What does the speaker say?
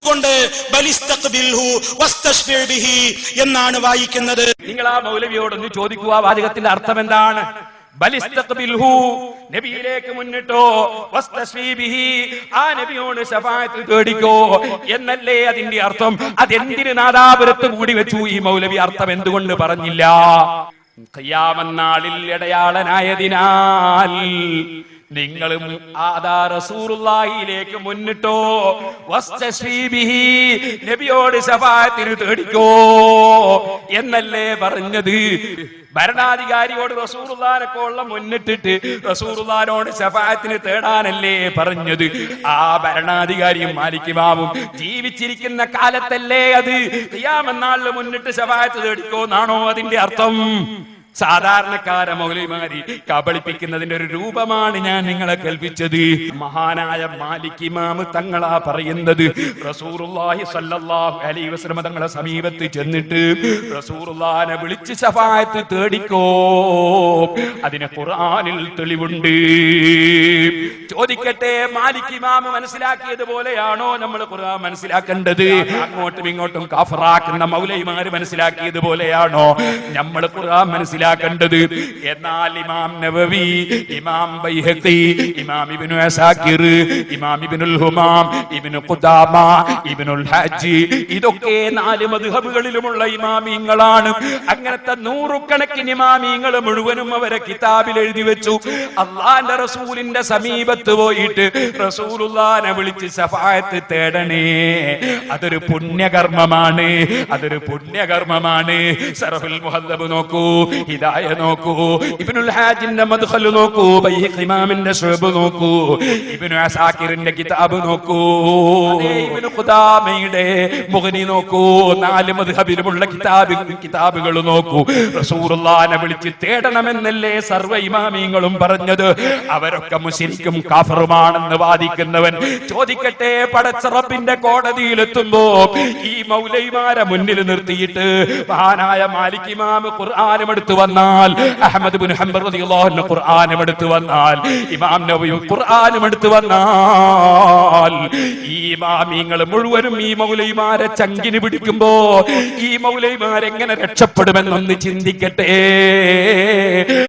കൊണ്ട് ബലിസ്തഖ്ബിൽഹു വസ്തശ്ഫിർ ബിഹി എന്നാണ് വായിക്കുന്നത്. നിങ്ങൾ ആ മൗലവിയോടൊന്ന് ചോദിക്കുക, വാചകത്തിന്റെ അർത്ഥം എന്താണ്? ബലിസ്തഖ്ബിൽഹു, നബിയിലേക്ക് മുന്നിട്ടോ, വസ്തശ്ഫി ബിഹി, ആ നബിയോട് ശഫാഅത്ത് തേടിക്കോ എന്നല്ലേ അതിന്റെ അർത്ഥം. അതെന്തിന് നാദാപുരത്ത് കൂടി വെച്ചു ഈ മൗലവി? അർത്ഥം എന്തുകൊണ്ട് പറഞ്ഞില്ല? ഖിയാമത്ത് നാളിൽ ഇടയാളനായതിനാൽ നിങ്ങളും ആദാ റസൂലുള്ളാഹിയിലേക്ക് മുന്നിട്ടോ, വസ്തശ്ഫി ബിഹി, നബിയോട് ശഫാഅത്തിന് തേടിക്കോ എന്നല്ലേ പറഞ്ഞത്. ഭരണാധികാരിയോട് റസൂലുള്ളാഹിനെ മുന്നിട്ടിട്ട് റസൂലുള്ളാഹിനോട് ശഫാഅത്തിന് തേടാനല്ലേ പറഞ്ഞത്. ആ ഭരണാധികാരിയും മാലിക് ഇമാമും ജീവിച്ചിരിക്കുന്ന കാലത്തല്ലേ അത് ഖിയാമത്ത് നാളിൽ മുന്നിട്ട് ശഫാഅത്ത് തേടിക്കോ എന്നാണോ അതിന്റെ അർത്ഥം? സാധാരണക്കാര മൗലവിമാരി കബളിപ്പിക്കുന്നതിന്റെ ഒരു രൂപമാണ് ഞാൻ നിങ്ങളെ കൽപ്പിച്ചത്. മഹാനായ മാലിക് ഇമാം തങ്ങളാ പറയുന്നത്, റസൂലുള്ളാഹി സ്വല്ലല്ലാഹു അലൈഹി വസല്ലം തങ്ങളെ സമീപത്ത് ചെന്നിട്ട് റസൂലുള്ളാഹിനെ വിളിച്ച് ശഫാഅത്ത് തേടിക്കോ, അതിന് ഖുർആനിൽ തെളിവുണ്ട്. ചോദിക്കട്ടെ, മാലിക് ഇമാം മനസ്സിലാക്കിയതുപോലെയാണോ നമ്മൾ ഖുർആൻ മനസ്സിലാക്കേണ്ടത്? അങ്ങോട്ടും ഇങ്ങോട്ടും കാഫറാക്കുന്ന മൗലവിമാര് മനസ്സിലാക്കിയതുപോലെയാണോ നമ്മൾ ഖുർആൻ മനസ്സിലാക്കേണ്ടത്? എന്നാൽ ഇമാം നവവി, ഇമാം ബൈഹഖി, ഇമാം ഇബ്നു അസാകിർ, ഇമാം ഇബ്നുൽ ഹുമാം, ഇബ്നു ഖുദാമ, ഇബ്നുൽ ഹജ്ജ്, ഇതൊക്കെ 4 മദ്ഹബുകളിലുമുള്ള ഇമാമിങ്ങളാണ്. അങ്ങനത്തെ നൂറുകണക്കിന് ഇമാമിങ്ങൾ മുഴുവനും അവരെ കിതാബിൽ എഴുതി വെച്ചു. അല്ലാഹുവിന്റെ റസൂലിന്റെ സമീപത്ത് പോയിട്ട് റസൂലുള്ളാഹിനെ വിളിച്ച് ശഫാഅത്ത് തേടണേ, അതൊരു പുണ്യകർമ്മമാണ്, അതൊരു പുണ്യകർമ്മമാണ്. ശറഹുൽ മുഹദ്ദബ് നോക്കൂ, ഹിദായ നോക്കൂ, ഇബ്നുൽ ഹാജിന്റെ മദ്ഖൽ നോക്കൂ, ബൈഹഖി ഇമാമിന്റെ ശുഅബ് നോക്കൂ, ഇബ്നു അസാകിറിന്റെ കിതാബ് നോക്കൂ, ഇബ്നു ഖുദാമയുടെ മുഗ്നി നോക്കൂ, 4 മദ്ഹബിലുമുള്ള കിതാബുകൾ നോക്കൂ. റസൂലുള്ളാഹിനെ വിളിച്ച് തേടണമെന്നല്ലേ സർവ്വ ഇമാമിങ്ങളും പറഞ്ഞത്. അവരൊക്കെ മുശ്രിക്കും കാഫറുമാണെന്ന് വാദിക്കുന്നവൻ ചോദിക്കട്ടെ, പടച്ച റബ്ബിന്റെ കോടതിയിലെത്തുമ്പോ ഈ മൗലവിമാരെ മുന്നിൽ നിർത്തിയിട്ട് മഹാനായ മാലിക് ഇമാം ഖുർആനും എടുത്തു വന്നാൽ, അഹ്മദ് ഇബ്നു ഹംബൽ റളിയല്ലാഹു അൻഹു ഖുർആനും എടുത്തു വന്നാൽ, ഇമാം നവവി ഖുർആനും എടുത്തു വന്നാൽ, ഈ ഇമാമിങ്ങൾ മുഴുവനും ഈ മൗലവിമാരെ ചങ്കിന് പിടിക്കുമ്പോ ഈ മൗലവിമാരെങ്ങനെ രക്ഷപ്പെടുമെന്നൊന്ന് ചിന്തിക്കട്ടെ.